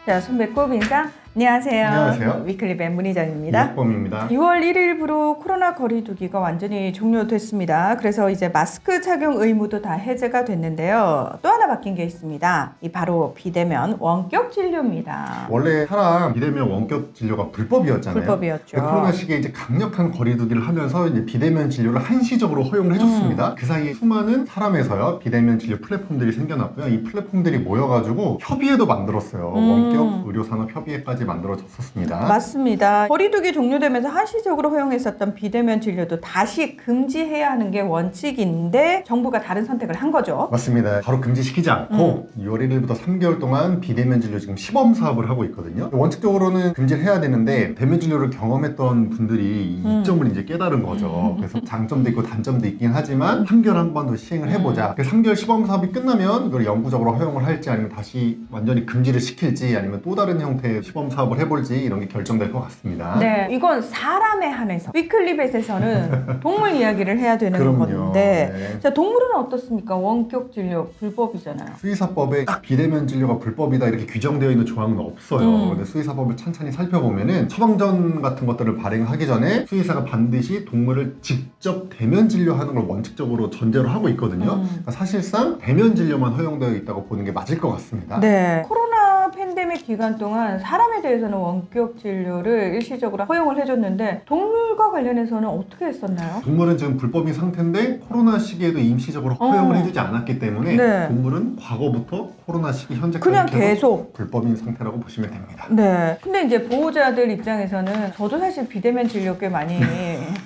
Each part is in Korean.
자, 손 뱉고 인사. 안녕하세요. 안녕하세요. 위클리밴 문희정입니다. 이학범입니다. 6월 1일부로 코로나 거리두기가 완전히 종료됐습니다. 그래서 이제 마스크 착용 의무도 다 해제가 됐는데요. 또 하나 바뀐 게 있습니다. 이 바로 비대면 원격 진료입니다. 원래 사람 비대면 원격 진료가 불법이었잖아요. 불법이었죠. 코로나 시기에 이제 강력한 거리두기를 하면서 이제 비대면 진료를 한시적으로 허용을 해줬습니다. 그 사이에 수많은 사람에서요 비대면 진료 플랫폼들이 생겨났고요. 이 플랫폼들이 모여가지고 협의회도 만들었어요. 원격 의료산업 협의회까지 만들어졌었습니다. 맞습니다. 거리두기 종료되면서 한시적으로 허용했었던 비대면 진료도 다시 금지해야 하는 게 원칙인데 정부가 다른 선택을 한 거죠. 맞습니다. 바로 금지시키지 않고 6월 1일부터 3개월 동안 비대면 진료 지금 시범 사업을 하고 있거든요. 원칙적으로는 금지를 해야 되는데 대면 진료를 경험했던 분들이 이 이점을 이제 깨달은 거죠. 그래서 장점도 있고 단점도 있긴 하지만 3개월 한 번 더 시행을 해보자. 3개월 시범 사업이 끝나면 이걸 영구적으로 허용을 할지 아니면 다시 완전히 금지를 시킬지 아니면 또 다른 형태의 시범 사업을 해볼지 이런 게 결정될 것 같습니다. 네, 이건 사람에 한해서 위클리벳에서는 동물 이야기를 해야 되는 그럼요. 건데 네. 자, 동물은 어떻습니까? 원격 진료 불법이잖아요. 수의사법에 딱 비대면 진료가 불법이다 이렇게 규정되어 있는 조항은 없어요. 근데 수의사법을 찬찬히 살펴보면은 처방전 같은 것들을 발행하기 전에 수의사가 반드시 동물을 직접 대면 진료하는 걸 원칙적으로 전제로 하고 있거든요. 그러니까 사실상 대면 진료만 허용되어 있다고 보는 게 맞을 것 같습니다. 네, 코로나 팬데믹 기간 동안 사람에 대해서는 원격 진료를 일시적으로 허용을 해줬는데 동물과 관련해서는 어떻게 했었나요? 동물은 지금 불법인 상태인데 코로나 시기에도 임시적으로 허용을 해주지 않았기 때문에 네. 동물은 과거부터 코로나 시기 현재까지 그냥 계속 불법인 상태라고 보시면 됩니다. 네. 근데 이제 보호자들 입장에서는 저도 사실 비대면 진료 꽤 많이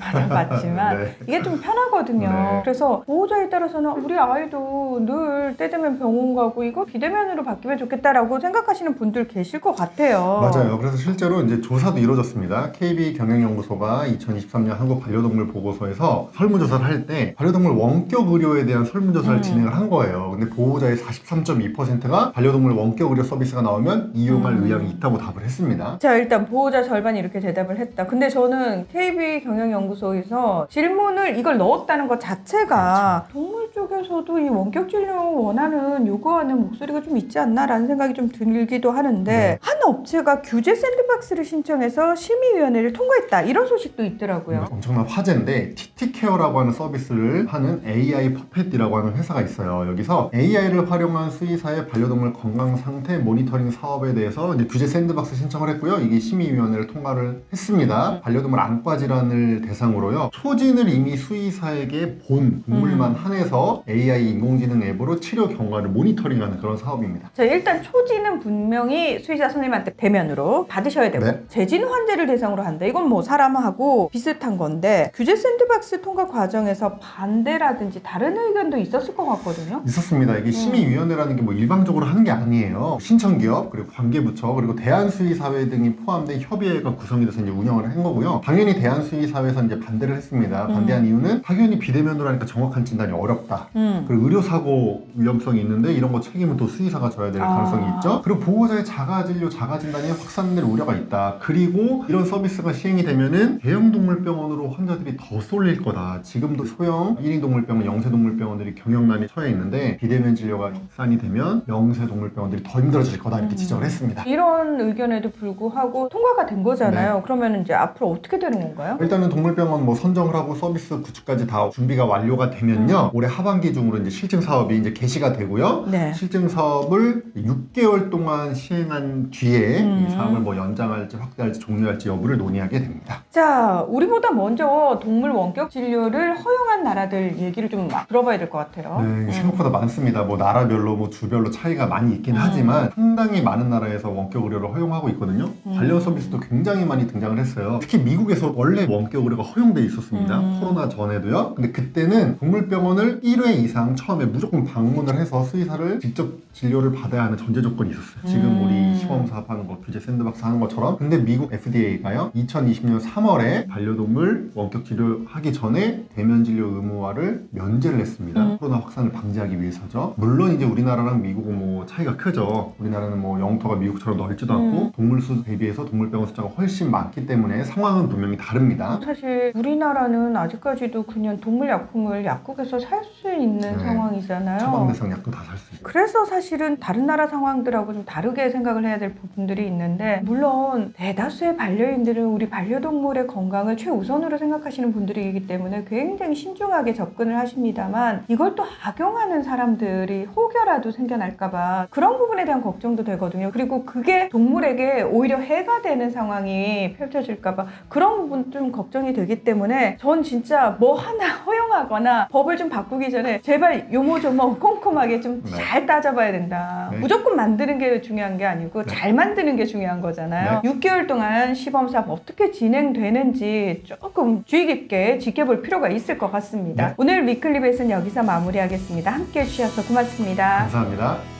받아봤지만 네. 이게 좀 편하거든요. 네. 그래서 보호자에 따라서는 우리 아이도 늘 때 되면 병원 가고 이거 비대면으로 바뀌면 좋겠다라고 생각하시는 분들 계실 것 같아요. 맞아요. 그래서 실제로 이제 조사도 이루어졌습니다. KB 경영연구소가 2023년 한국 반려동물 보고서에서 설문조사를 할 때 반려동물 원격 의료에 대한 설문조사를 진행을 한 거예요. 근데 보호자의 43.2%가 반려동물 원격 의료 서비스가 나오면 이용할 의향이 있다고 답을 했습니다. 자, 일단 보호자 절반이 이렇게 대답을 했다. 근데 저는 KB 경영연구소에서 질문을 이걸 넣었다는 것 자체가 동물 쪽에서도 이 원격 진료 원하는 요구하는 목소리가 좀 있지 않나라는 생각이 좀 들기도 하는데 한 업체가 규제 샌드박스를 신청해서 심의위원회를 통과했다. 이런 소식도 있더라고요. 엄청난 화제인데 TT케어라고 하는 서비스를 하는 AI 퍼펫이라고 하는 회사가 있어요. 여기서 AI를 활용한 수의사의 반려동물 건강 상태 모니터링 사업에 대해서 이제 규제 샌드박스 신청을 했고요. 이게 심의위원회를 통과를 했습니다. 반려동물 안과 질환을 대상으로요. 초진을 이미 수의사에게 본 동물만 한해서 AI 인공지능 앱으로 치료 경과를 모니터링하는 그런 사업입니다. 자, 일단 초지는 분명히 수의사 선생님한테 대면으로 받으셔야 되고 네. 재진 환자를 대상으로 한다. 이건 뭐 사람하고 비슷한 건데 규제 샌드박스 통과 과정에서 반대라든지 다른 의견도 있었을 것 같거든요. 있었습니다. 이게 심의위원회라는 게 뭐 일방적으로 하는 게 아니에요. 신청기업, 그리고 관계부처, 그리고 대한수의사회 등이 포함된 협의회가 구성이 돼서 이제 운영을 한 거고요. 당연히 대한수의사회에서 이제 반대를 했습니다. 반대한 이유는 당연히 비대면으로 하니까 정확한 진단이 어렵다. 그리고 의료사고 위험성이 있는데 이런 거 책임은 또 수의사가 져야 될 가능성이 있죠. 그리고 보호자의 자가진료, 자가진단이 확산될 우려가 있다. 그리고 이런 서비스가 시행이 되면은 대형동물병원으로 환자들이 더 쏠릴 거다. 지금도 소형 1인 동물병원, 영세동물병원들이 경영난에 처해 있는데 비대면 진료가 확산이 되면 영세동물병원들이 더 힘들어질 거다. 이렇게 지적을 했습니다. 이런 의견에도 불구하고 통과가 된 거잖아요. 그러면 이제 앞으로 어떻게 되는 건가요? 일단은 동물병원 뭐 선정을 하고 서비스 구축까지 다 준비가 완료가 되면요. 올해 하반기 중으로 이제 실증 사업이 이제 개시가 되고요. 네. 실증 사업을 6개월 동안 시행한 뒤에 이 사업을 뭐 연장할지 확대할지 종료할지 여부를 논의하게 됩니다. 자, 우리보다 먼저 동물 원격 진료를 허용한 나라들 얘기를 좀 들어봐야 될 것 같아요. 네, 생각보다 많습니다. 뭐 나라별로 뭐 주별로 차이가 많이 있긴 하지만 상당히 많은 나라에서 원격 의료를 허용하고 있거든요. 관련 서비스도 굉장히 많이 등장을 했어요. 특히 미국에서 원래 원격 의료가 허용돼 있었습니다. 코로나 전에도요. 근데 그때는 동물병원을 1회 이상 처음에 무조건 방문을 해서 수의사를 직접 진료를 받아야 하는 전제 조건이 있었어요. 지금 우리 시범 사업하는 거 규제 샌드박스 하는 것처럼. 근데 미국 FDA가요 2020년 3월에 반려동물 원격 진료하기 전에 대면 진료 의무화를 면제를 했습니다. 코로나 확산을 방지하기 위해서죠. 물론 이제 우리나라랑 미국은 뭐 차이가 크죠. 우리나라는 뭐 영토가 미국처럼 넓지도 않고 동물 수 대비해서 동물병원 숫자가 훨씬 많기 때문에 상황은 분명히 다릅니다. 사실 우리나라는 아직까지도 그냥 동물 약품을 약국에서 살 수 있는 상황이잖아요. 처방 대상 약도 다 살 수 있어요. 그래서 사실은 다른 나라 상황들하고 좀 다르게 생각을 해야 될 부분들이 있는데, 물론 대다수의 반려인들은 우리 반려동물의 건강을 최우선으로 생각하시는 분들이기 때문에 굉장히 신중하게 접근을 하십니다만, 이걸 또 악용하는 사람들이 혹여라도 생겨날까봐 그런 부분에 대한 걱정도 되거든요. 그리고 그게 동물에게 오히려 해가 되는 상황이 펼쳐질까봐 그런 부분 좀 걱정이 되기 때문에, 전 진짜 뭐 하나 허용하거나 법을 좀 바꾸기 전에 제발 요모조모 꼼꼼하게 좀 잘 따져봐야 된다. 네. 무조건 만드는 게 중요한 게 아니고 잘 만드는 게 중요한 거잖아요. 6개월 동안 시범사업 어떻게 진행되는지 조금 주의 깊게 지켜볼 필요가 있을 것 같습니다. 네. 오늘 위클리베이스는 여기서 마무리하겠습니다. 함께 해주셔서 고맙습니다. 감사합니다.